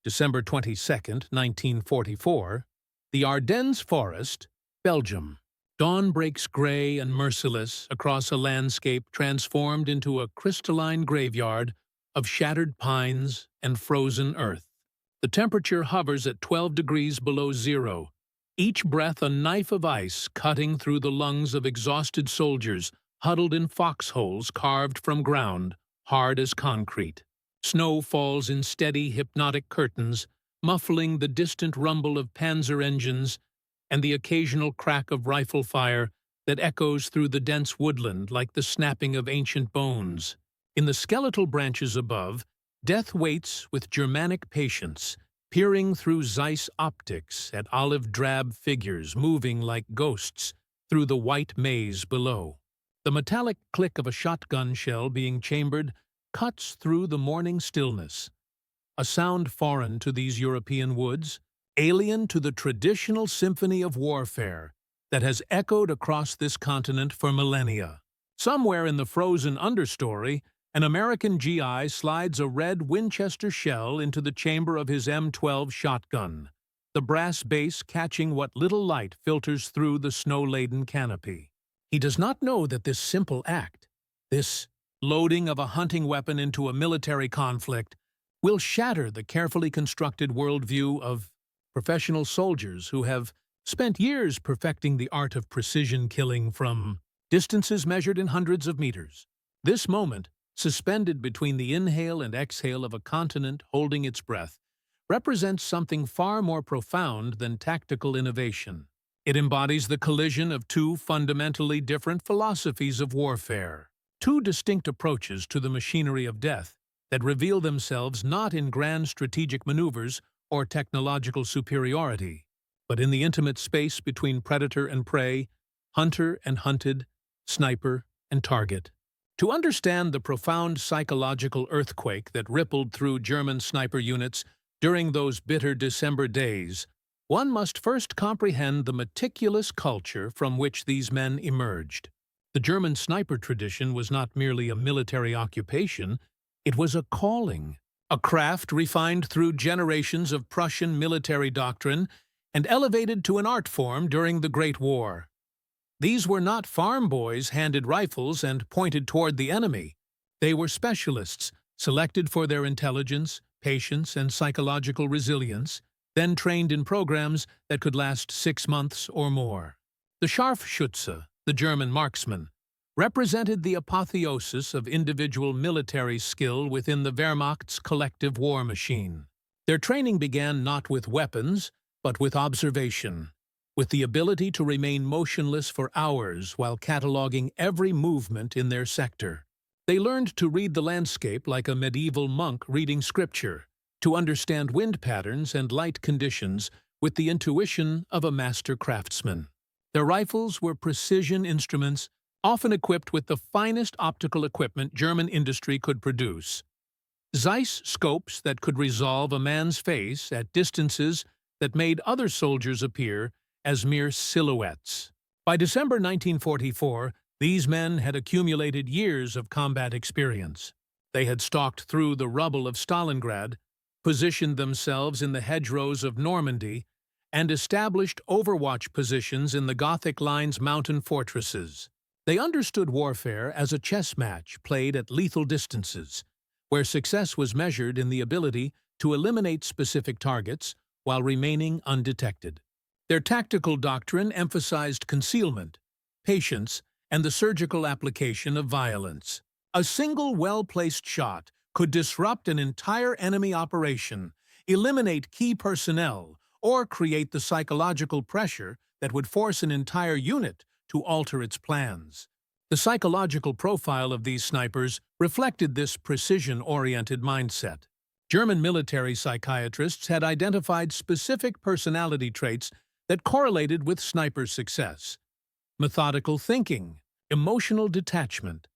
December 22, 1944, the Ardennes Forest, Belgium. Dawn breaks gray and merciless across a landscape transformed into a crystalline graveyard of shattered pines and frozen earth. The temperature hovers at 12 degrees below zero, each breath a knife of ice cutting through the lungs of exhausted soldiers huddled in foxholes carved from ground, hard as concrete. Snow falls in steady, hypnotic curtains, muffling the distant rumble of panzer engines and the occasional crack of rifle fire that echoes through the dense woodland like the snapping of ancient bones. In the skeletal branches above, death waits with Germanic patience, peering through Zeiss optics at olive-drab figures moving like ghosts through the white maze below. The metallic click of a shotgun shell being chambered cuts through the morning stillness, a sound foreign to these European woods, alien to the traditional symphony of warfare that has echoed across this continent for millennia. Somewhere in the frozen understory, an American GI slides a red Winchester shell into the chamber of his M12 shotgun, the brass base catching what little light filters through the snow-laden canopy. He does not know that this simple act, this loading of a hunting weapon into a military conflict, will shatter the carefully constructed worldview of professional soldiers who have spent years perfecting the art of precision killing from distances measured in hundreds of meters. This moment, suspended between the inhale and exhale of a continent holding its breath, represents something far more profound than tactical innovation. It embodies the collision of two fundamentally different philosophies of warfare, two distinct approaches to the machinery of death that reveal themselves not in grand strategic maneuvers or technological superiority, but in the intimate space between predator and prey, hunter and hunted, sniper and target. To understand the profound psychological earthquake that rippled through German sniper units during those bitter December days, one must first comprehend the meticulous culture from which these men emerged. The German sniper tradition was not merely a military occupation, it was a calling, a craft refined through generations of Prussian military doctrine and elevated to an art form during the Great War. These were not farm boys handed rifles and pointed toward the enemy. They were specialists, selected for their intelligence, patience, and psychological resilience, then trained in programs that could last 6 months or more. The Scharfschütze, the German marksmen, represented the apotheosis of individual military skill within the Wehrmacht's collective war machine. Their training began not with weapons, but with observation, with the ability to remain motionless for hours while cataloging every movement in their sector. They learned to read the landscape like a medieval monk reading scripture, to understand wind patterns and light conditions with the intuition of a master craftsman. Their rifles were precision instruments, often equipped with the finest optical equipment German industry could produce. Zeiss scopes that could resolve a man's face at distances that made other soldiers appear as mere silhouettes. By December 1944, these men had accumulated years of combat experience. They had stalked through the rubble of Stalingrad, positioned themselves in the hedgerows of Normandy, and established overwatch positions in the Gothic Line's mountain fortresses. They understood warfare as a chess match played at lethal distances, where success was measured in the ability to eliminate specific targets while remaining undetected. Their tactical doctrine emphasized concealment, patience, and the surgical application of violence. A single well-placed shot could disrupt an entire enemy operation, eliminate key personnel, or create the psychological pressure that would force an entire unit to alter its plans. The psychological profile of these snipers reflected this precision-oriented mindset. German military psychiatrists had identified specific personality traits that correlated with sniper success: methodical thinking, emotional detachment,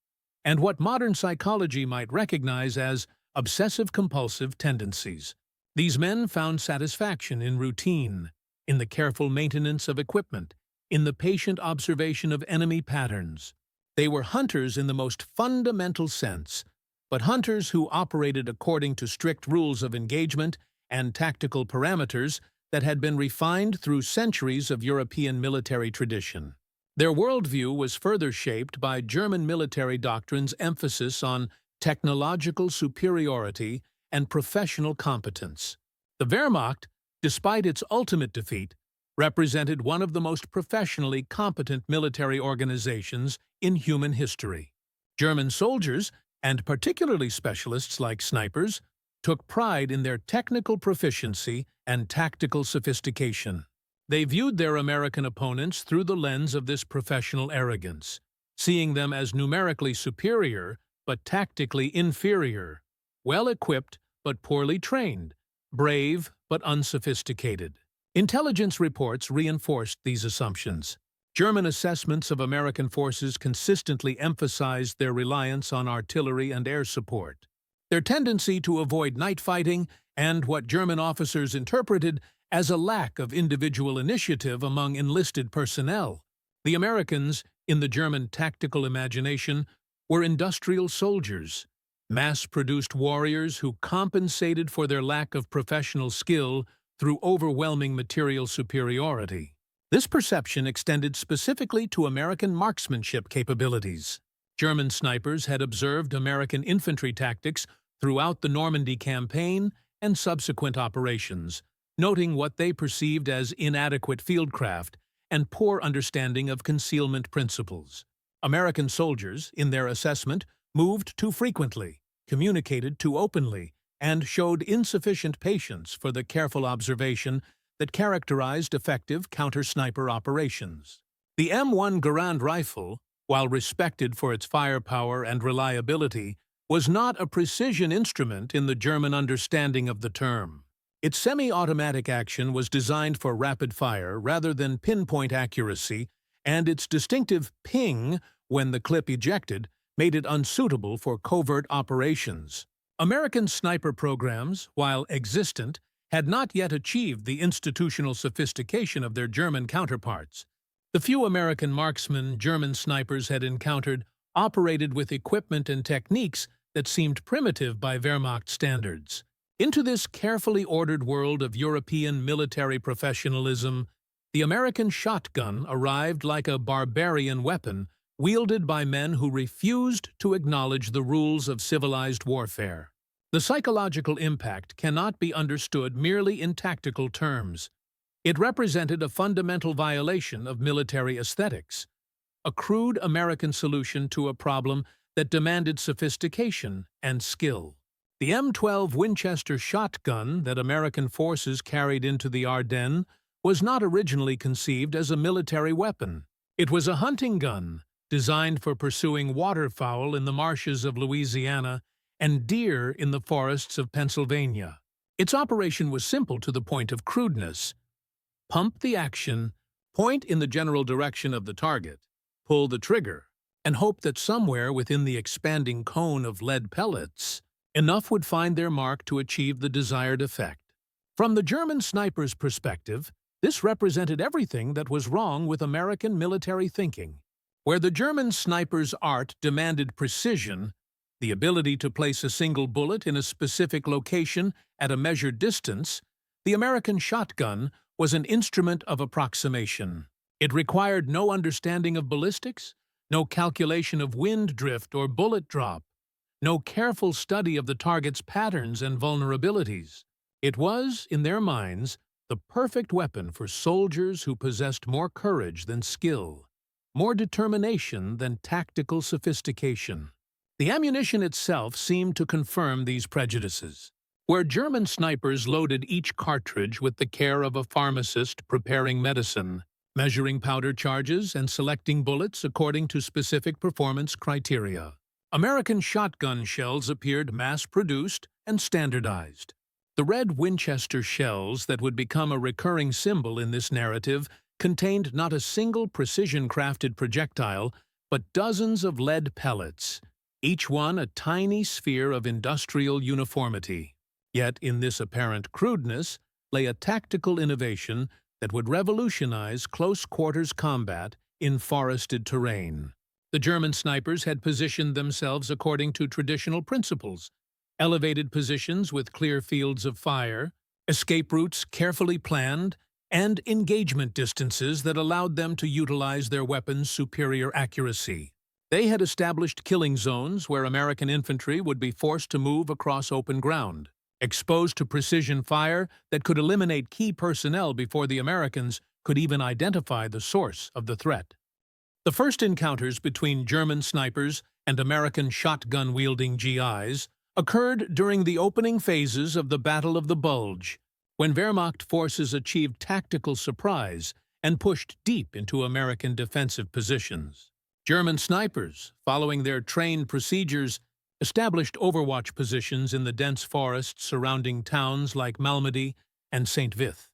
and what modern psychology might recognize as obsessive-compulsive tendencies. These men found satisfaction in routine, in the careful maintenance of equipment, in the patient observation of enemy patterns. They were hunters in the most fundamental sense, but hunters who operated according to strict rules of engagement and tactical parameters that had been refined through centuries of European military tradition. Their worldview was further shaped by German military doctrine's emphasis on technological superiority and professional competence. The Wehrmacht, despite its ultimate defeat, represented one of the most professionally competent military organizations in human history. German soldiers, and particularly specialists like snipers, took pride in their technical proficiency and tactical sophistication. They viewed their American opponents through the lens of this professional arrogance, seeing them as numerically superior but tactically inferior, well-equipped but poorly trained, brave but unsophisticated. Intelligence reports reinforced these assumptions. German assessments of American forces consistently emphasized their reliance on artillery and air support. Their tendency to avoid night fighting and what German officers interpreted as a lack of individual initiative among enlisted personnel. The Americans, in the German tactical imagination, were industrial soldiers, mass-produced warriors who compensated for their lack of professional skill through overwhelming material superiority. This perception extended specifically to American marksmanship capabilities. German snipers had observed American infantry tactics throughout the Normandy campaign and subsequent operations, noting what they perceived as inadequate fieldcraft and poor understanding of concealment principles. American soldiers, in their assessment, moved too frequently, communicated too openly, and showed insufficient patience for the careful observation that characterized effective counter-sniper operations. The M1 Garand rifle, while respected for its firepower and reliability, was not a precision instrument in the German understanding of the term. Its semi-automatic action was designed for rapid fire rather than pinpoint accuracy, and its distinctive ping when the clip ejected made it unsuitable for covert operations. American sniper programs, while existent, had not yet achieved the institutional sophistication of their German counterparts. The few American marksmen German snipers had encountered operated with equipment and techniques that seemed primitive by Wehrmacht standards. Into this carefully ordered world of European military professionalism, the American shotgun arrived like a barbarian weapon wielded by men who refused to acknowledge the rules of civilized warfare. The psychological impact cannot be understood merely in tactical terms. It represented a fundamental violation of military aesthetics, a crude American solution to a problem that demanded sophistication and skill. The M12 Winchester shotgun that American forces carried into the Ardennes was not originally conceived as a military weapon. It was a hunting gun, designed for pursuing waterfowl in the marshes of Louisiana and deer in the forests of Pennsylvania. Its operation was simple to the point of crudeness. Pump the action, point in the general direction of the target, pull the trigger, and hope that somewhere within the expanding cone of lead pellets, enough would find their mark to achieve the desired effect. From the German sniper's perspective, this represented everything that was wrong with American military thinking. Where the German sniper's art demanded precision, the ability to place a single bullet in a specific location at a measured distance, the American shotgun was an instrument of approximation. It required no understanding of ballistics, no calculation of wind drift or bullet drop, no careful study of the target's patterns and vulnerabilities. It was, in their minds, the perfect weapon for soldiers who possessed more courage than skill, more determination than tactical sophistication. The ammunition itself seemed to confirm these prejudices. Where German snipers loaded each cartridge with the care of a pharmacist preparing medicine, measuring powder charges and selecting bullets according to specific performance criteria, American shotgun shells appeared mass-produced and standardized. The red Winchester shells that would become a recurring symbol in this narrative contained not a single precision-crafted projectile, but dozens of lead pellets, each one a tiny sphere of industrial uniformity. Yet in this apparent crudeness lay a tactical innovation that would revolutionize close-quarters combat in forested terrain. The German snipers had positioned themselves according to traditional principles: elevated positions with clear fields of fire, escape routes carefully planned, and engagement distances that allowed them to utilize their weapons' superior accuracy. They had established killing zones where American infantry would be forced to move across open ground, exposed to precision fire that could eliminate key personnel before the Americans could even identify the source of the threat. The first encounters between German snipers and American shotgun-wielding GIs occurred during the opening phases of the Battle of the Bulge, when Wehrmacht forces achieved tactical surprise and pushed deep into American defensive positions. German snipers, following their trained procedures, established overwatch positions in the dense forests surrounding towns like Malmedy and St. Vith.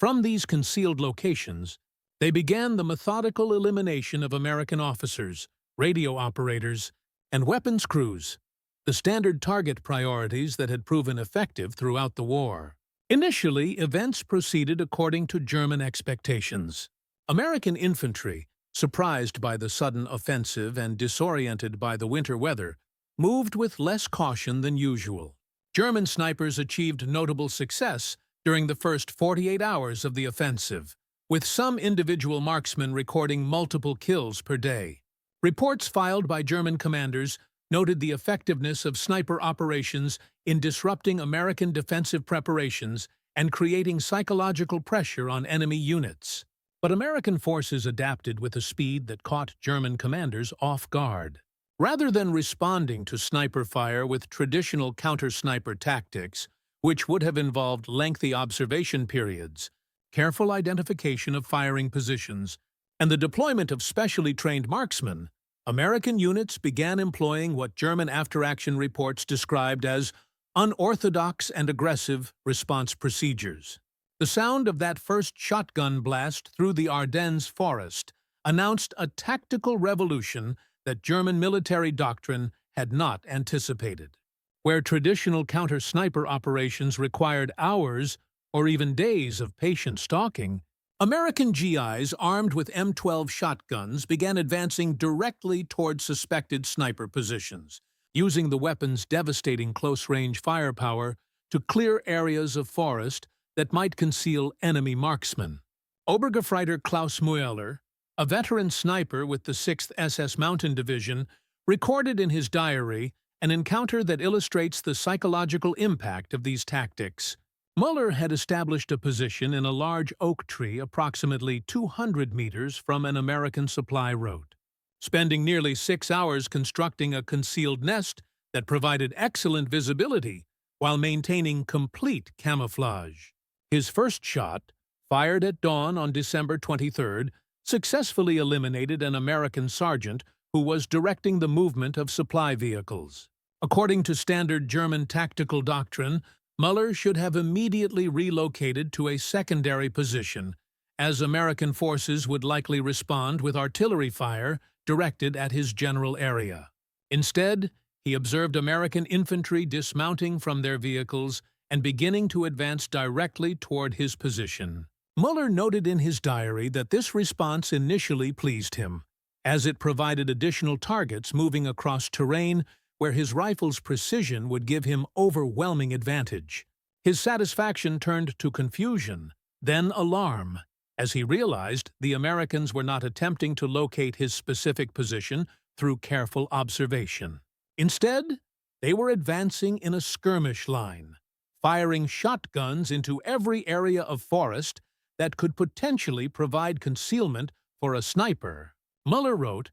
From these concealed locations, they began the methodical elimination of American officers, radio operators, and weapons crews, the standard target priorities that had proven effective throughout the war. Initially, events proceeded according to German expectations. American infantry, surprised by the sudden offensive and disoriented by the winter weather, moved with less caution than usual. German snipers achieved notable success during the first 48 hours of the offensive, with some individual marksmen recording multiple kills per day. Reports filed by German commanders noted the effectiveness of sniper operations in disrupting American defensive preparations and creating psychological pressure on enemy units. But American forces adapted with a speed that caught German commanders off guard. Rather than responding to sniper fire with traditional counter-sniper tactics, which would have involved lengthy observation periods, careful identification of firing positions, and the deployment of specially trained marksmen, American units began employing what German after-action reports described as unorthodox and aggressive response procedures. The sound of that first shotgun blast through the Ardennes forest announced a tactical revolution that German military doctrine had not anticipated. Where traditional counter-sniper operations required hours or even days of patient stalking, American GIs armed with M12 shotguns began advancing directly toward suspected sniper positions, using the weapon's devastating close-range firepower to clear areas of forest that might conceal enemy marksmen. Obergefreiter Klaus Mueller, a veteran sniper with the 6th SS Mountain Division, recorded in his diary an encounter that illustrates the psychological impact of these tactics. Mueller had established a position in a large oak tree approximately 200 meters from an American supply road, spending nearly 6 hours constructing a concealed nest that provided excellent visibility while maintaining complete camouflage. His first shot, fired at dawn on December 23rd, successfully eliminated an American sergeant who was directing the movement of supply vehicles. According to standard German tactical doctrine, Mueller should have immediately relocated to a secondary position, as American forces would likely respond with artillery fire directed at his general area. Instead, he observed American infantry dismounting from their vehicles and beginning to advance directly toward his position. Mueller noted in his diary that this response initially pleased him, as it provided additional targets moving across terrain where his rifle's precision would give him overwhelming advantage. His satisfaction turned to confusion, then alarm, as he realized the Americans were not attempting to locate his specific position through careful observation. Instead, they were advancing in a skirmish line, firing shotguns into every area of forest that could potentially provide concealment for a sniper. Mueller wrote,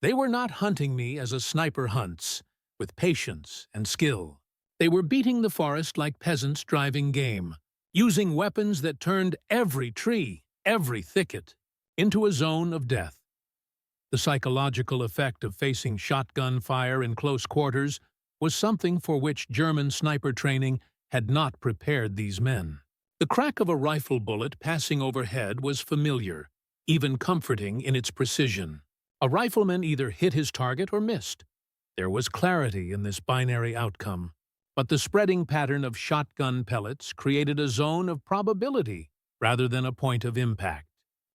"They were not hunting me as a sniper hunts, with patience and skill. They were beating the forest like peasants driving game, using weapons that turned every tree, every thicket, into a zone of death." The psychological effect of facing shotgun fire in close quarters was something for which German sniper training had not prepared these men. The crack of a rifle bullet passing overhead was familiar, even comforting in its precision. A rifleman either hit his target or missed. There was clarity in this binary outcome, but the spreading pattern of shotgun pellets created a zone of probability rather than a point of impact.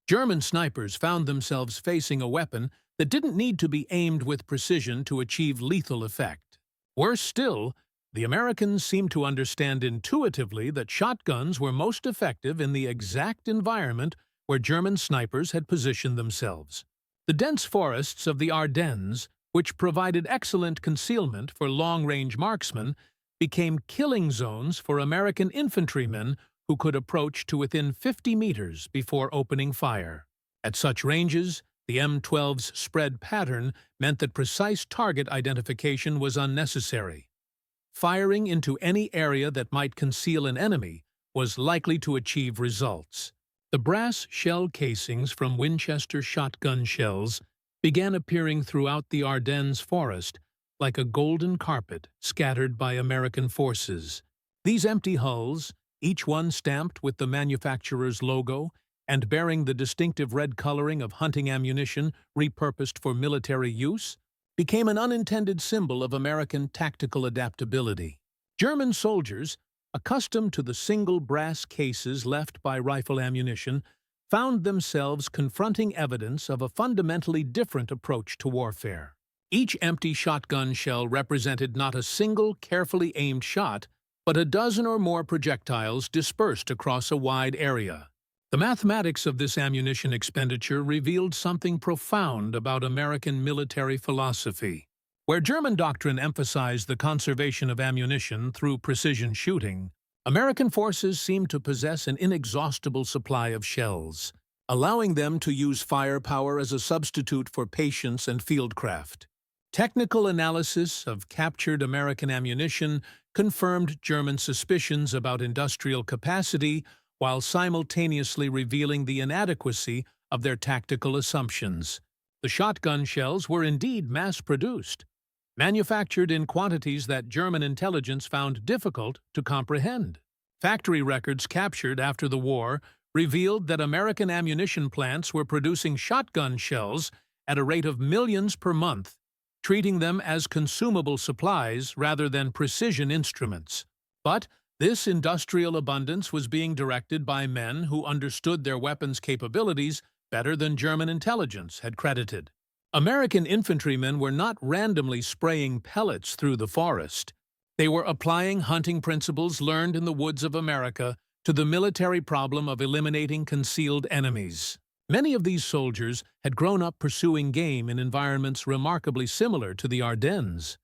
German snipers found themselves facing a weapon that didn't need to be aimed with precision to achieve lethal effect. Worse still, The Americans seemed to understand intuitively that shotguns were most effective in the exact environment where German snipers had positioned themselves. The dense forests of the Ardennes, which provided excellent concealment for long-range marksmen, became killing zones for American infantrymen who could approach to within 50 meters before opening fire. At such ranges, the M12's spread pattern meant that precise target identification was unnecessary. Firing into any area that might conceal an enemy was likely to achieve results. The brass shell casings from Winchester shotgun shells began appearing throughout the Ardennes forest like a golden carpet scattered by American forces. These empty hulls, each one stamped with the manufacturer's logo and bearing the distinctive red coloring of hunting ammunition repurposed for military use, became an unintended symbol of American tactical adaptability. German soldiers, accustomed to the single brass cases left by rifle ammunition, found themselves confronting evidence of a fundamentally different approach to warfare. Each empty shotgun shell represented not a single carefully aimed shot, but a dozen or more projectiles dispersed across a wide area. The mathematics of this ammunition expenditure revealed something profound about American military philosophy. Where German doctrine emphasized the conservation of ammunition through precision shooting, American forces seemed to possess an inexhaustible supply of shells, allowing them to use firepower as a substitute for patience and fieldcraft. Technical analysis of captured American ammunition confirmed German suspicions about industrial capacity while simultaneously revealing the inadequacy of their tactical assumptions. The shotgun shells were indeed mass-produced, manufactured in quantities that German intelligence found difficult to comprehend. Factory records captured after the war revealed that American ammunition plants were producing shotgun shells at a rate of millions per month, treating them as consumable supplies rather than precision instruments. But this industrial abundance was being directed by men who understood their weapons' capabilities better than German intelligence had credited. American infantrymen were not randomly spraying pellets through the forest. They were applying hunting principles learned in the woods of America to the military problem of eliminating concealed enemies. Many of these soldiers had grown up pursuing game in environments remarkably similar to the Ardennes.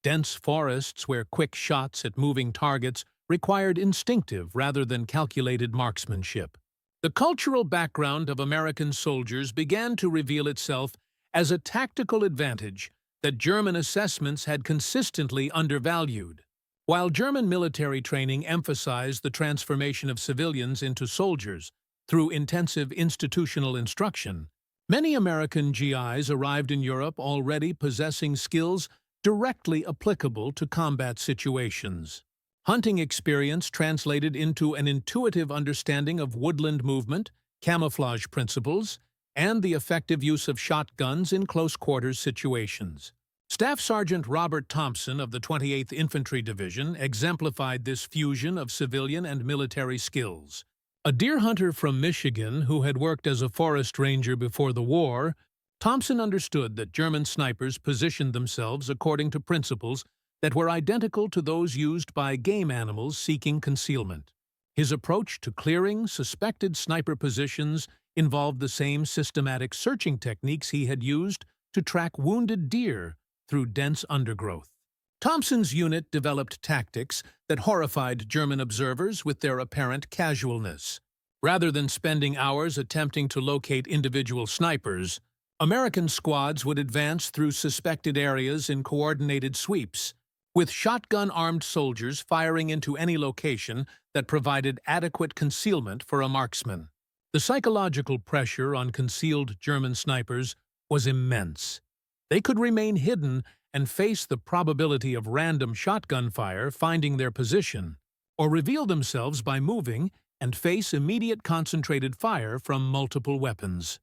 Dense forests where quick shots at moving targets required instinctive rather than calculated marksmanship. The cultural background of American soldiers began to reveal itself as a tactical advantage that German assessments had consistently undervalued. While German military training emphasized the transformation of civilians into soldiers through intensive institutional instruction, many American GIs arrived in Europe already possessing skills directly applicable to combat situations. Hunting experience translated into an intuitive understanding of woodland movement, camouflage principles, and the effective use of shotguns in close-quarters situations. Staff Sergeant Robert Thompson of the 28th Infantry Division exemplified this fusion of civilian and military skills. A deer hunter from Michigan who had worked as a forest ranger before the war, Thompson understood that German snipers positioned themselves according to principles that were identical to those used by game animals seeking concealment. His approach to clearing suspected sniper positions involved the same systematic searching techniques he had used to track wounded deer through dense undergrowth. Thompson's unit developed tactics that horrified German observers with their apparent casualness. Rather than spending hours attempting to locate individual snipers, American squads would advance through suspected areas in coordinated sweeps, with shotgun-armed soldiers firing into any location that provided adequate concealment for a marksman. The psychological pressure on concealed German snipers was immense. They could remain hidden and face the probability of random shotgun fire finding their position, or reveal themselves by moving and face immediate concentrated fire from multiple weapons.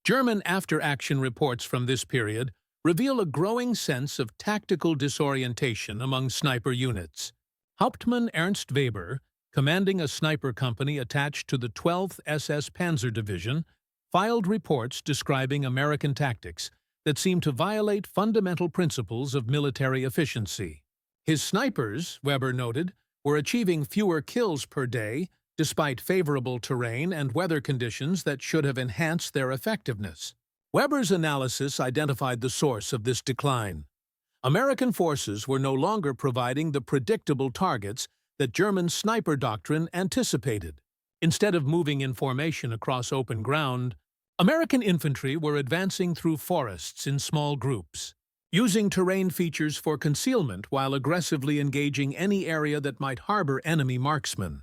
German after-action reports from this period reveal a growing sense of tactical disorientation among sniper units. Hauptmann Ernst Weber, commanding a sniper company attached to the 12th SS Panzer Division, filed reports describing American tactics that seemed to violate fundamental principles of military efficiency. His snipers, Weber noted, were achieving fewer kills per day despite favorable terrain and weather conditions that should have enhanced their effectiveness. Weber's analysis identified the source of this decline. American forces were no longer providing the predictable targets that German sniper doctrine anticipated. Instead of moving in formation across open ground, American infantry were advancing through forests in small groups, using terrain features for concealment while aggressively engaging any area that might harbor enemy marksmen.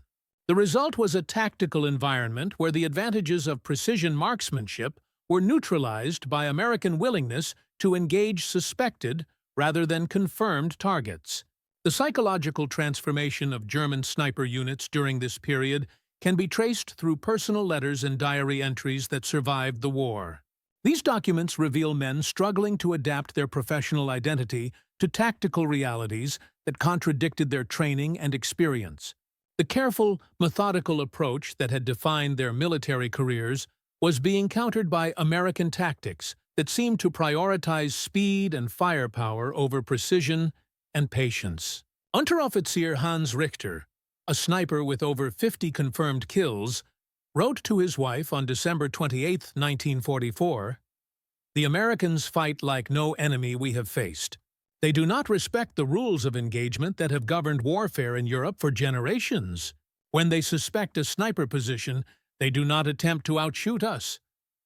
The result was a tactical environment where the advantages of precision marksmanship were neutralized by American willingness to engage suspected rather than confirmed targets. The psychological transformation of German sniper units during this period can be traced through personal letters and diary entries that survived the war. These documents reveal men struggling to adapt their professional identity to tactical realities that contradicted their training and experience. The careful, methodical approach that had defined their military careers was being countered by American tactics that seemed to prioritize speed and firepower over precision and patience. Unteroffizier Hans Richter, a sniper with over 50 confirmed kills, wrote to his wife on December 28, 1944, "The Americans fight like no enemy we have faced. They do not respect the rules of engagement that have governed warfare in Europe for generations. When they suspect a sniper position, they do not attempt to outshoot us.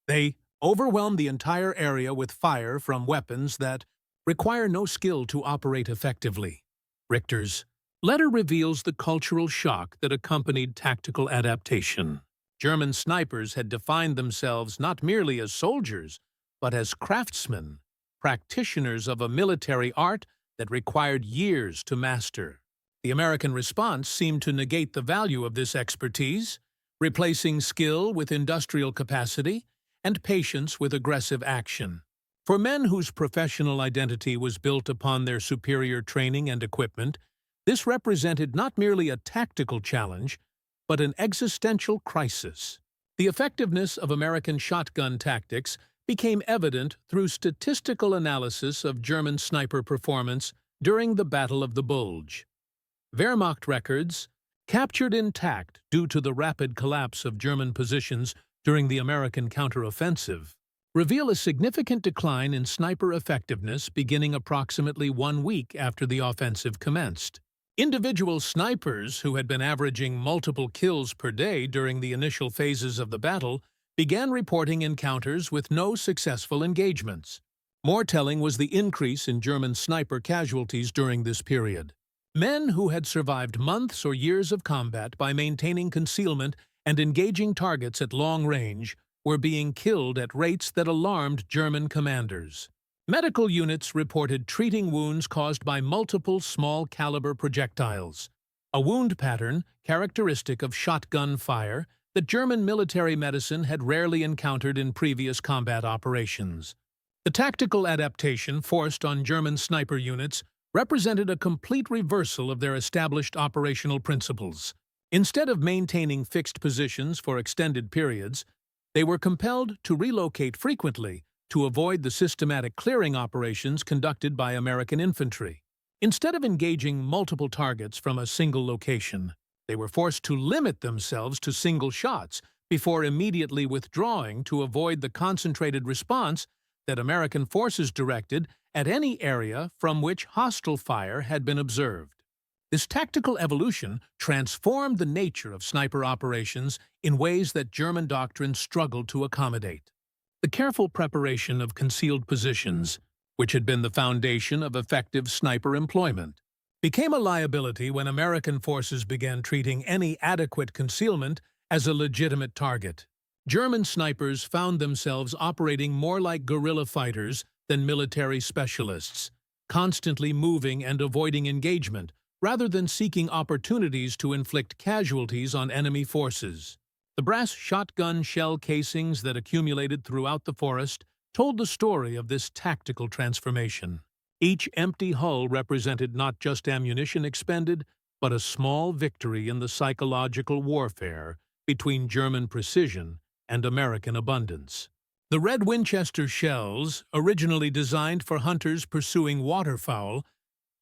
They overwhelm the entire area with fire from weapons that require no skill to operate effectively." Richter's letter reveals the cultural shock that accompanied tactical adaptation. German snipers had defined themselves not merely as soldiers, but as craftsmen, practitioners of a military art that required years to master. The American response seemed to negate the value of this expertise, replacing skill with industrial capacity and patience with aggressive action. For men whose professional identity was built upon their superior training and equipment, this represented not merely a tactical challenge, but an existential crisis. The effectiveness of American shotgun tactics became evident through statistical analysis of German sniper performance during the Battle of the Bulge. Wehrmacht records, captured intact due to the rapid collapse of German positions during the American counteroffensive, reveal a significant decline in sniper effectiveness beginning approximately 1 week after the offensive commenced. Individual snipers who had been averaging multiple kills per day during the initial phases of the battle began reporting encounters with no successful engagements. More telling was the increase in German sniper casualties during this period. Men who had survived months or years of combat by maintaining concealment and engaging targets at long range were being killed at rates that alarmed German commanders. Medical units reported treating wounds caused by multiple small-caliber projectiles, a wound pattern characteristic of shotgun fire that German military medicine had rarely encountered in previous combat operations. The tactical adaptation forced on German sniper units represented a complete reversal of their established operational principles. Instead of maintaining fixed positions for extended periods, they were compelled to relocate frequently to avoid the systematic clearing operations conducted by American infantry. Instead of engaging multiple targets from a single location, they were forced to limit themselves to single shots before immediately withdrawing to avoid the concentrated response that American forces directed at any area from which hostile fire had been observed. This tactical evolution transformed the nature of sniper operations in ways that German doctrine struggled to accommodate. The careful preparation of concealed positions, which had been the foundation of effective sniper employment, became a liability when American forces began treating any adequate concealment as a legitimate target. German snipers found themselves operating more like guerrilla fighters than military specialists, constantly moving and avoiding engagement rather than seeking opportunities to inflict casualties on enemy forces. The brass shotgun shell casings that accumulated throughout the forest told the story of this tactical transformation. Each empty hull represented not just ammunition expended, but a small victory in the psychological warfare between German precision and American abundance. The red Winchester shells, originally designed for hunters pursuing waterfowl,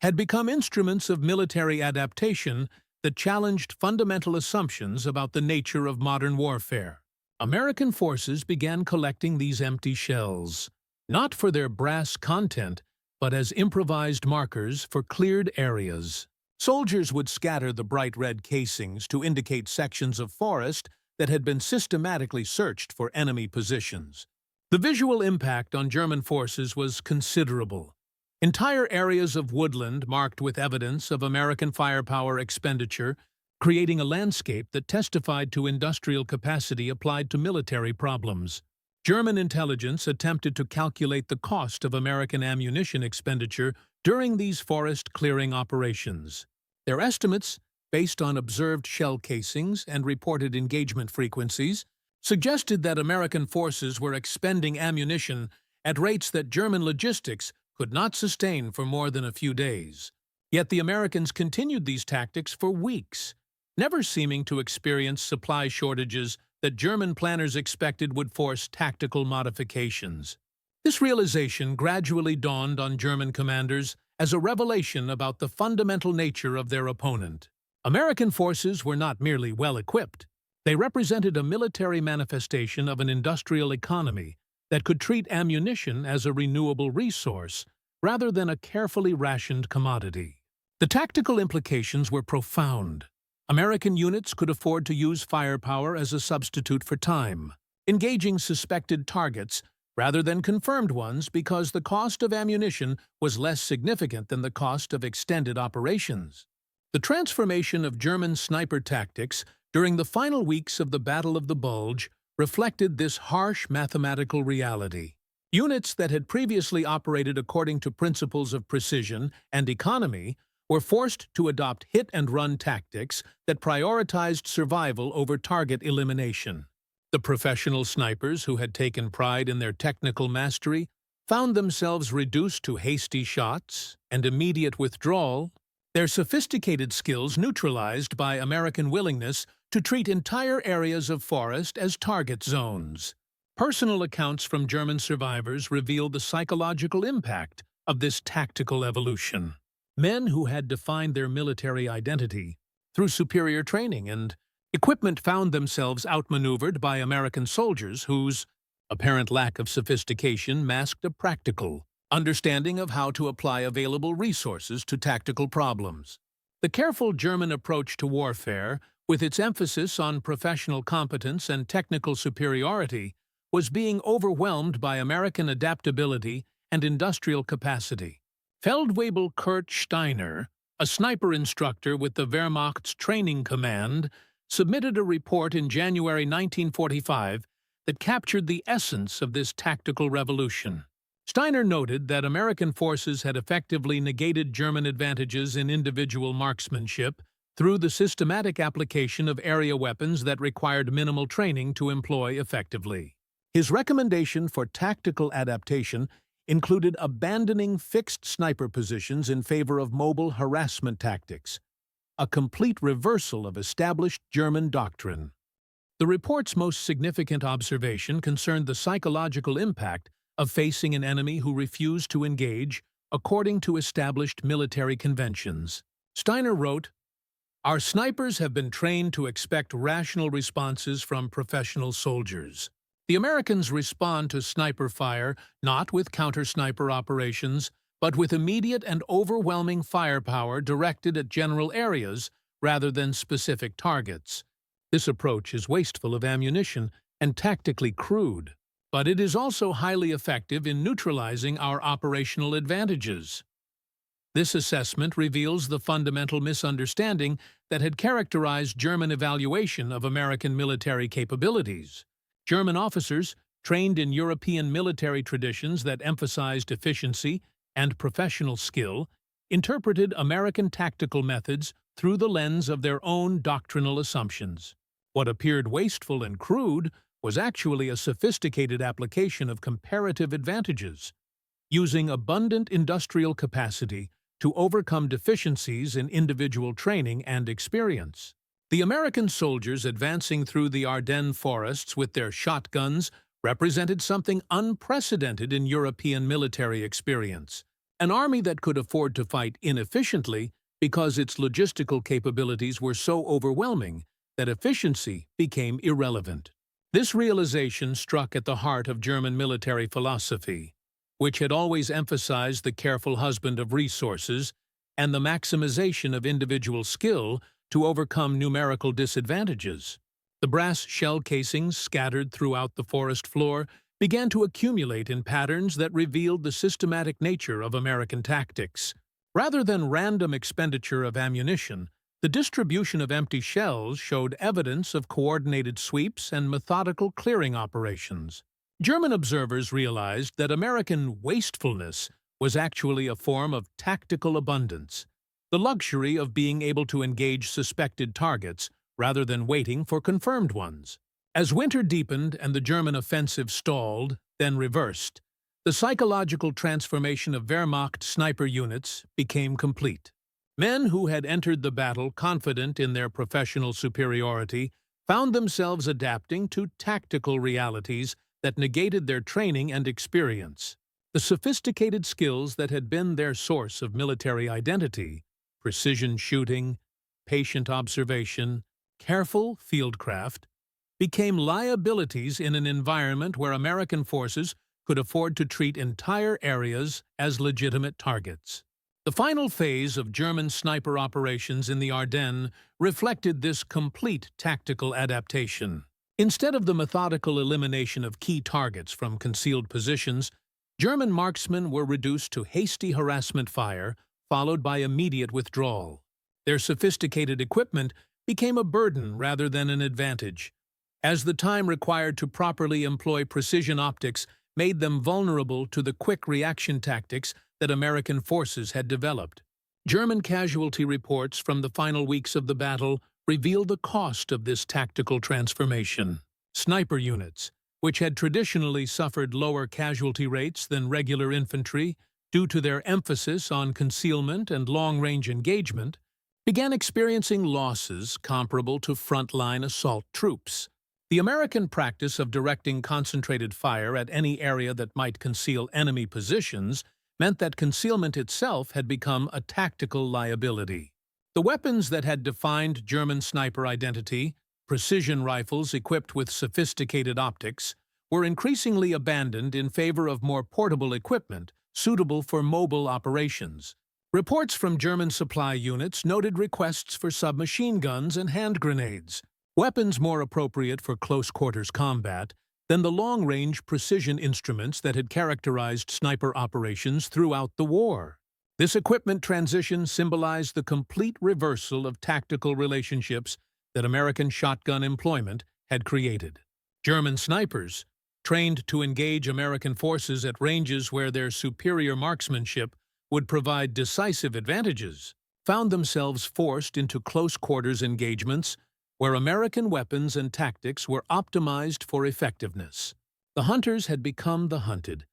had become instruments of military adaptation that challenged fundamental assumptions about the nature of modern warfare. American forces began collecting these empty shells, not for their brass content, but as improvised markers for cleared areas. Soldiers would scatter the bright red casings to indicate sections of forest that had been systematically searched for enemy positions. The visual impact on German forces was considerable. Entire areas of woodland marked with evidence of American firepower expenditure, creating a landscape that testified to industrial capacity applied to military problems. German intelligence attempted to calculate the cost of American ammunition expenditure during these forest clearing operations. Their estimates, based on observed shell casings and reported engagement frequencies, suggested that American forces were expending ammunition at rates that German logistics could not sustain for more than a few days. Yet the Americans continued these tactics for weeks, never seeming to experience supply shortages that German planners expected would force tactical modifications. This realization gradually dawned on German commanders as a revelation about the fundamental nature of their opponent. American forces were not merely well-equipped. They represented a military manifestation of an industrial economy that could treat ammunition as a renewable resource rather than a carefully rationed commodity. The tactical implications were profound. American units could afford to use firepower as a substitute for time, engaging suspected targets rather than confirmed ones because the cost of ammunition was less significant than the cost of extended operations. The transformation of German sniper tactics during the final weeks of the Battle of the Bulge reflected this harsh mathematical reality. Units that had previously operated according to principles of precision and economy were forced to adopt hit-and-run tactics that prioritized survival over target elimination. The professional snipers who had taken pride in their technical mastery found themselves reduced to hasty shots and immediate withdrawal, their sophisticated skills neutralized by American willingness to treat entire areas of forest as target zones. Personal accounts from German survivors revealed the psychological impact of this tactical evolution. Men who had defined their military identity through superior training and equipment found themselves outmaneuvered by American soldiers whose apparent lack of sophistication masked a practical understanding of how to apply available resources to tactical problems. The careful German approach to warfare, with its emphasis on professional competence and technical superiority, was being overwhelmed by American adaptability and industrial capacity. Feldwebel Kurt Steiner, a sniper instructor with the Wehrmacht's training command, submitted a report in January 1945 that captured the essence of this tactical revolution. Steiner noted that American forces had effectively negated German advantages in individual marksmanship through the systematic application of area weapons that required minimal training to employ effectively. His recommendation for tactical adaptation included abandoning fixed sniper positions in favor of mobile harassment tactics, a complete reversal of established German doctrine. The report's most significant observation concerned the psychological impact of facing an enemy who refused to engage according to established military conventions. Steiner wrote, "Our snipers have been trained to expect rational responses from professional soldiers. The Americans respond to sniper fire not with counter-sniper operations, but with immediate and overwhelming firepower directed at general areas rather than specific targets. This approach is wasteful of ammunition and tactically crude, but it is also highly effective in neutralizing our operational advantages." This assessment reveals the fundamental misunderstanding that had characterized German evaluation of American military capabilities. German officers, trained in European military traditions that emphasized efficiency and professional skill, interpreted American tactical methods through the lens of their own doctrinal assumptions. What appeared wasteful and crude was actually a sophisticated application of comparative advantages, using abundant industrial capacity to overcome deficiencies in individual training and experience. The American soldiers advancing through the Ardennes forests with their shotguns represented something unprecedented in European military experience. An army that could afford to fight inefficiently because its logistical capabilities were so overwhelming that efficiency became irrelevant. This realization struck at the heart of German military philosophy, which had always emphasized the careful husband of resources and the maximization of individual skill to overcome numerical disadvantages. The brass shell casings scattered throughout the forest floor began to accumulate in patterns that revealed the systematic nature of American tactics. Rather than random expenditure of ammunition, the distribution of empty shells showed evidence of coordinated sweeps and methodical clearing operations. German observers realized that American wastefulness was actually a form of tactical abundance, the luxury of being able to engage suspected targets rather than waiting for confirmed ones. As winter deepened and the German offensive stalled, then reversed, the psychological transformation of Wehrmacht sniper units became complete. Men who had entered the battle confident in their professional superiority found themselves adapting to tactical realities that negated their training and experience. The sophisticated skills that had been their source of military identity, precision shooting, patient observation, careful fieldcraft, became liabilities in an environment where American forces could afford to treat entire areas as legitimate targets. The final phase of German sniper operations in the Ardennes reflected this complete tactical adaptation. Instead of the methodical elimination of key targets from concealed positions, German marksmen were reduced to hasty harassment fire, followed by immediate withdrawal. Their sophisticated equipment became a burden rather than an advantage, as the time required to properly employ precision optics made them vulnerable to the quick reaction tactics that American forces had developed. German casualty reports from the final weeks of the battle reveal the cost of this tactical transformation. Sniper units, which had traditionally suffered lower casualty rates than regular infantry due to their emphasis on concealment and long-range engagement, began experiencing losses comparable to frontline assault troops. The American practice of directing concentrated fire at any area that might conceal enemy positions meant that concealment itself had become a tactical liability. The weapons that had defined German sniper identity, precision rifles equipped with sophisticated optics, were increasingly abandoned in favor of more portable equipment suitable for mobile operations. Reports from German supply units noted requests for submachine guns and hand grenades, weapons more appropriate for close-quarters combat than the long-range precision instruments that had characterized sniper operations throughout the war. This equipment transition symbolized the complete reversal of tactical relationships that American shotgun employment had created. German snipers, trained to engage American forces at ranges where their superior marksmanship would provide decisive advantages, found themselves forced into close-quarters engagements where American weapons and tactics were optimized for effectiveness. The hunters had become the hunted,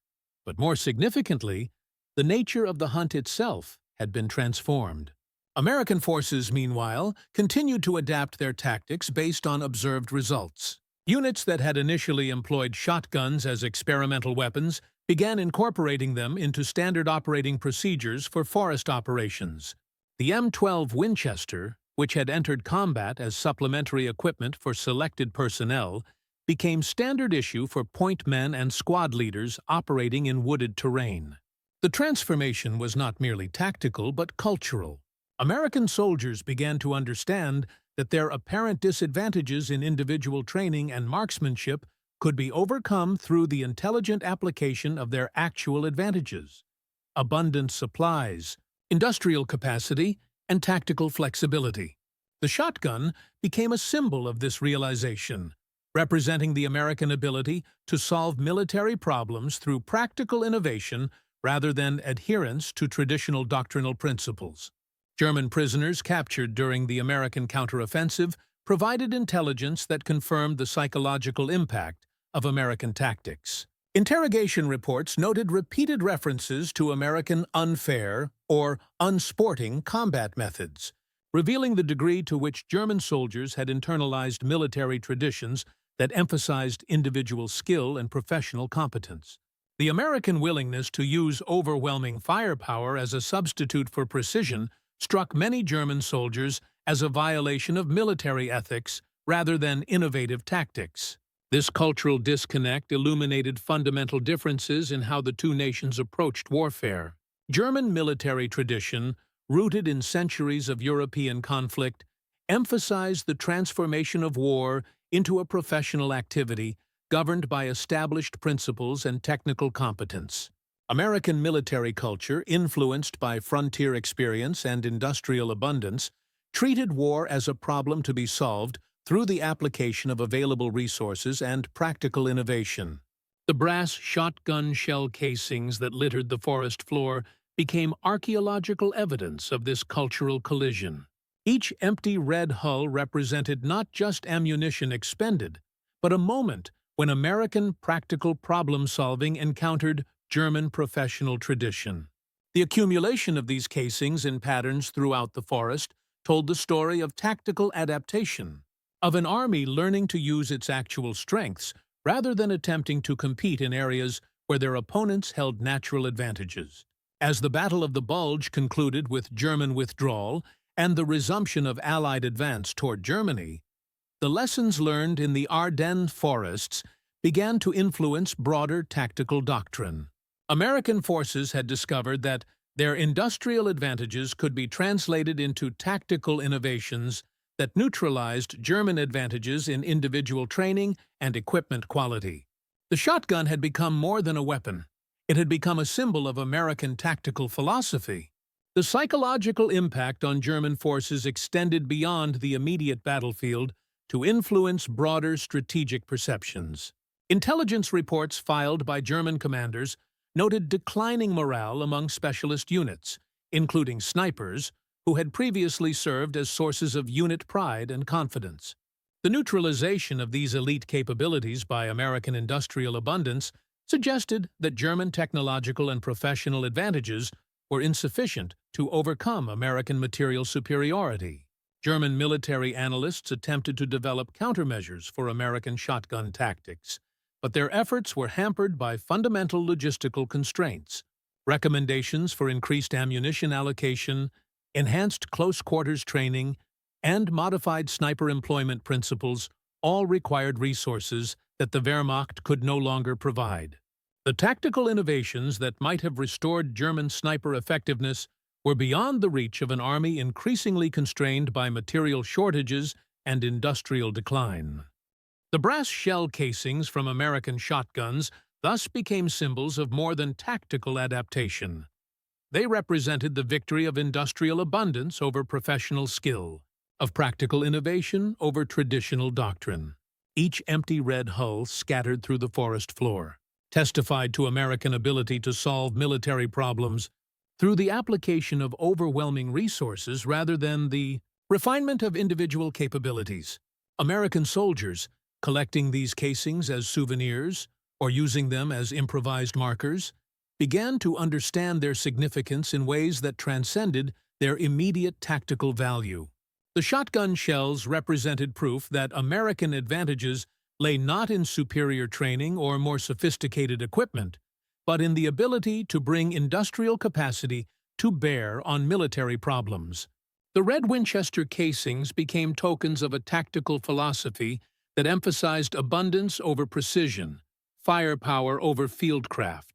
but more significantly, the nature of the hunt itself had been transformed. American forces, meanwhile, continued to adapt their tactics based on observed results. Units that had initially employed shotguns as experimental weapons began incorporating them into standard operating procedures for forest operations. The M12 Winchester, which had entered combat as supplementary equipment for selected personnel, became standard issue for point men and squad leaders operating in wooded terrain. The transformation was not merely tactical but cultural. American soldiers began to understand that their apparent disadvantages in individual training and marksmanship could be overcome through the intelligent application of their actual advantages: abundant supplies, industrial capacity, and tactical flexibility. The shotgun became a symbol of this realization, representing the American ability to solve military problems through practical innovation rather than adherence to traditional doctrinal principles. German prisoners captured during the American counteroffensive provided intelligence that confirmed the psychological impact of American tactics. Interrogation reports noted repeated references to American unfair or unsporting combat methods, revealing the degree to which German soldiers had internalized military traditions that emphasized individual skill and professional competence. The American willingness to use overwhelming firepower as a substitute for precision struck many German soldiers as a violation of military ethics rather than innovative tactics. This cultural disconnect illuminated fundamental differences in how the two nations approached warfare. German military tradition, rooted in centuries of European conflict, emphasized the transformation of war into a professional activity governed by established principles and technical competence. American military culture, influenced by frontier experience and industrial abundance, treated war as a problem to be solved through the application of available resources and practical innovation. The brass shotgun shell casings that littered the forest floor became archaeological evidence of this cultural collision. Each empty red hull represented not just ammunition expended, but a moment when American practical problem-solving encountered German professional tradition. The accumulation of these casings in patterns throughout the forest told the story of tactical adaptation, of an army learning to use its actual strengths rather than attempting to compete in areas where their opponents held natural advantages. As the Battle of the Bulge concluded with German withdrawal and the resumption of Allied advance toward Germany, the lessons learned in the Ardennes forests began to influence broader tactical doctrine. American forces had discovered that their industrial advantages could be translated into tactical innovations that neutralized German advantages in individual training and equipment quality. The shotgun had become more than a weapon. It had become a symbol of American tactical philosophy. The psychological impact on German forces extended beyond the immediate battlefield to influence broader strategic perceptions. Intelligence reports filed by German commanders noted declining morale among specialist units, including snipers, who had previously served as sources of unit pride and confidence. The neutralization of these elite capabilities by American industrial abundance suggested that German technological and professional advantages were insufficient to overcome American material superiority. German military analysts attempted to develop countermeasures for American shotgun tactics, but their efforts were hampered by fundamental logistical constraints. Recommendations for increased ammunition allocation, enhanced close-quarters training, and modified sniper employment principles all required resources that the Wehrmacht could no longer provide. The tactical innovations that might have restored German sniper effectiveness were beyond the reach of an army increasingly constrained by material shortages and industrial decline. The brass shell casings from American shotguns thus became symbols of more than tactical adaptation. They represented the victory of industrial abundance over professional skill, of practical innovation over traditional doctrine. Each empty red hull scattered through the forest floor testified to American ability to solve military problems through the application of overwhelming resources rather than the refinement of individual capabilities. American soldiers, collecting these casings as souvenirs or using them as improvised markers, began to understand their significance in ways that transcended their immediate tactical value. The shotgun shells represented proof that American advantages lay not in superior training or more sophisticated equipment, but in the ability to bring industrial capacity to bear on military problems. The red Winchester casings became tokens of a tactical philosophy that emphasized abundance over precision, firepower over fieldcraft,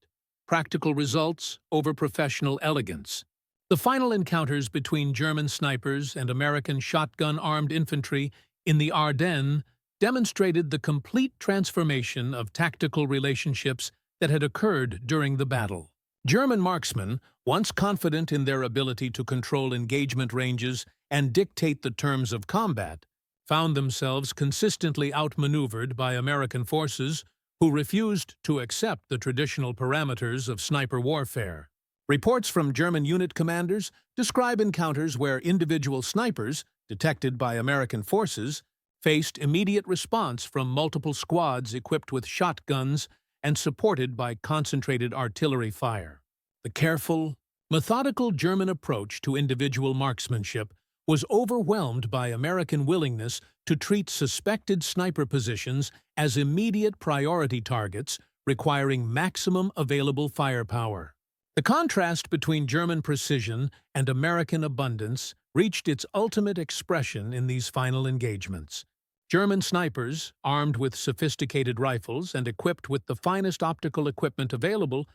practical results over professional elegance. The final encounters between German snipers and American shotgun-armed infantry in the Ardennes demonstrated the complete transformation of tactical relationships that had occurred during the battle. German marksmen, once confident in their ability to control engagement ranges and dictate the terms of combat, found themselves consistently outmaneuvered by American forces who refused to accept the traditional parameters of sniper warfare. Reports from German unit commanders describe encounters where individual snipers, detected by American forces, faced immediate response from multiple squads equipped with shotguns and supported by concentrated artillery fire. The careful, methodical German approach to individual marksmanship was overwhelmed by American willingness to treat suspected sniper positions as immediate priority targets requiring maximum available firepower. The contrast between German precision and American abundance reached its ultimate expression in these final engagements. German snipers, armed with sophisticated rifles and equipped with the finest optical equipment available,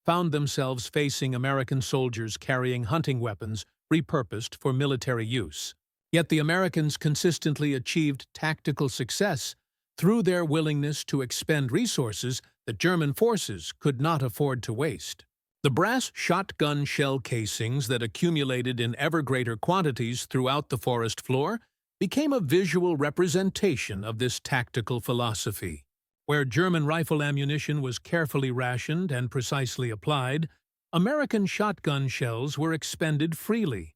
found themselves facing American soldiers carrying hunting weapons repurposed for military use. Yet the Americans consistently achieved tactical success through their willingness to expend resources that German forces could not afford to waste. The brass shotgun shell casings that accumulated in ever greater quantities throughout the forest floor became a visual representation of this tactical philosophy. Where German rifle ammunition was carefully rationed and precisely applied, American shotgun shells were expended freely,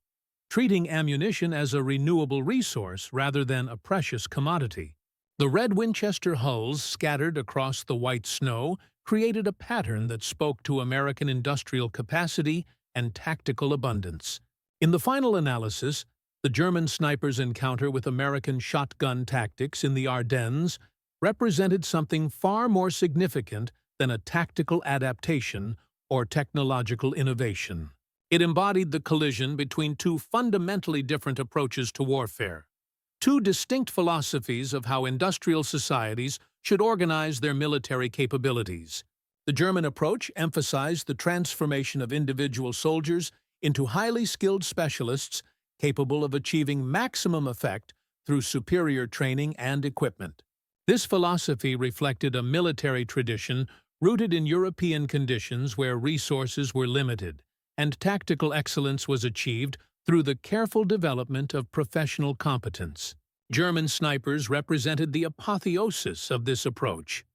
treating ammunition as a renewable resource rather than a precious commodity. The red Winchester hulls scattered across the white snow created a pattern that spoke to American industrial capacity and tactical abundance. In the final analysis, the German snipers' encounter with American shotgun tactics in the Ardennes represented something far more significant than a tactical adaptation or technological innovation. It embodied the collision between two fundamentally different approaches to warfare, two distinct philosophies of how industrial societies should organize their military capabilities. The German approach emphasized the transformation of individual soldiers into highly skilled specialists capable of achieving maximum effect through superior training and equipment. This philosophy reflected a military tradition rooted in European conditions where resources were limited, and tactical excellence was achieved through the careful development of professional competence. German snipers represented the apotheosis of this approach.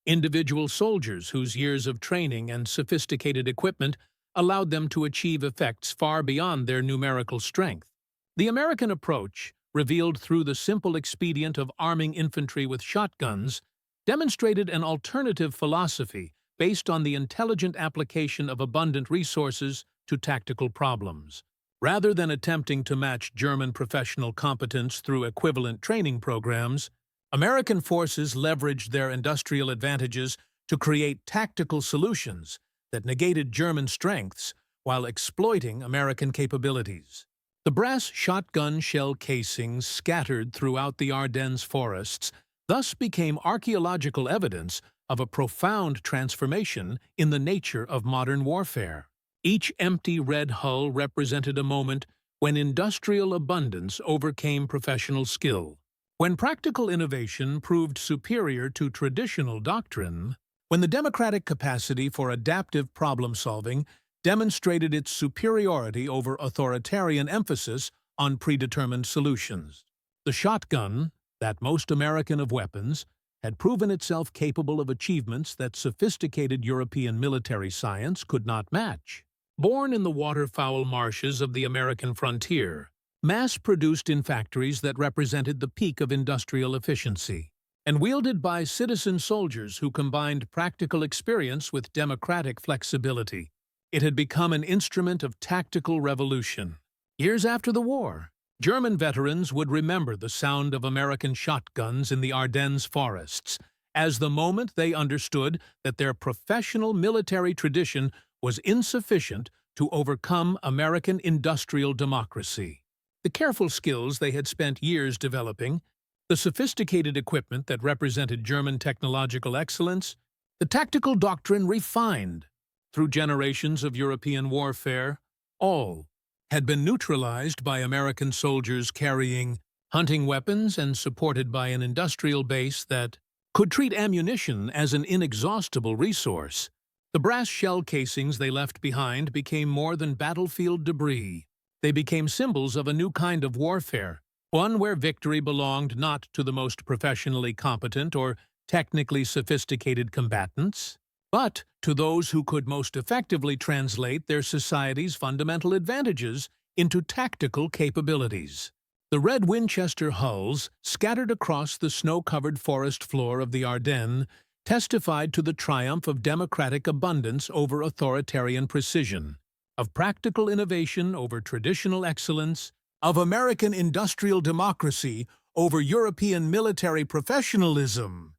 Individual soldiers whose years of training and sophisticated equipment allowed them to achieve effects far beyond their numerical strength. The American approach, revealed through the simple expedient of arming infantry with shotguns, demonstrated an alternative philosophy based on the intelligent application of abundant resources to tactical problems. Rather than attempting to match German professional competence through equivalent training programs, American forces leveraged their industrial advantages to create tactical solutions that negated German strengths while exploiting American capabilities. The brass shotgun shell casings scattered throughout the Ardennes forests thus became archaeological evidence of a profound transformation in the nature of modern warfare. Each empty red hull represented a moment when industrial abundance overcame professional skill, when practical innovation proved superior to traditional doctrine, when the democratic capacity for adaptive problem-solving demonstrated its superiority over authoritarian emphasis on predetermined solutions. The shotgun, that most American of weapons, had proven itself capable of achievements that sophisticated European military science could not match. Born in the waterfowl marshes of the American frontier, mass-produced in factories that represented the peak of industrial efficiency, and wielded by citizen soldiers who combined practical experience with democratic flexibility, it had become an instrument of tactical revolution. Years after the war, German veterans would remember the sound of American shotguns in the Ardennes forests as the moment they understood that their professional military tradition was insufficient to overcome American industrial democracy. The careful skills they had spent years developing, the sophisticated equipment that represented German technological excellence, the tactical doctrine refined through generations of European warfare, all had been neutralized by American soldiers carrying hunting weapons and supported by an industrial base that could treat ammunition as an inexhaustible resource. The brass shell casings they left behind became more than battlefield debris. They became symbols of a new kind of warfare, one where victory belonged not to the most professionally competent or technically sophisticated combatants, but to those who could most effectively translate their society's fundamental advantages into tactical capabilities. The red Winchester hulls, scattered across the snow-covered forest floor of the Ardennes, testified to the triumph of democratic abundance over authoritarian precision, of practical innovation over traditional excellence, of American industrial democracy over European military professionalism.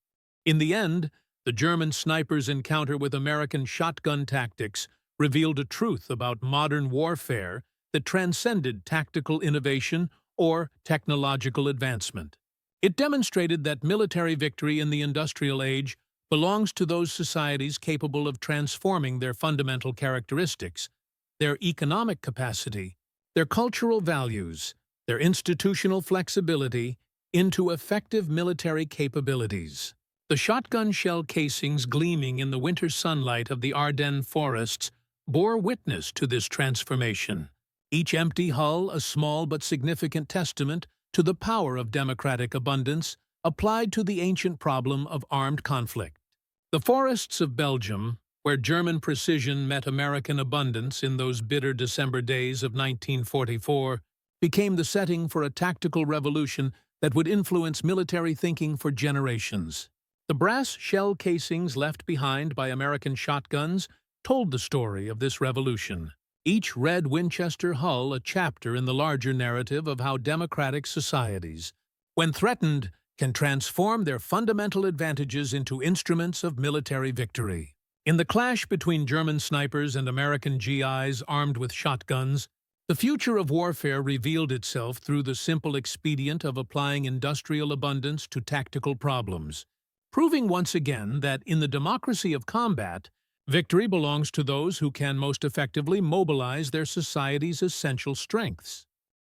In the end, The German snipers' encounter with American shotgun tactics revealed a truth about modern warfare that transcended tactical innovation or technological advancement. It demonstrated that military victory in the industrial age belongs to those societies capable of transforming their fundamental characteristics, their economic capacity, their cultural values, their institutional flexibility, into effective military capabilities. The shotgun shell casings gleaming in the winter sunlight of the Ardennes forests bore witness to this transformation. Each empty hull a small but significant testament to the power of democratic abundance applied to the ancient problem of armed conflict. The forests of Belgium, where German precision met American abundance in those bitter December days of 1944, became the setting for a tactical revolution that would influence military thinking for generations. The brass shell casings left behind by American shotguns told the story of this revolution. Each red Winchester hull a chapter in the larger narrative of how democratic societies, when threatened, can transform their fundamental advantages into instruments of military victory. In the clash between German snipers and American GIs armed with shotguns, the future of warfare revealed itself through the simple expedient of applying industrial abundance to tactical problems, proving once again that in the democracy of combat, victory belongs to those who can most effectively mobilize their society's essential strengths.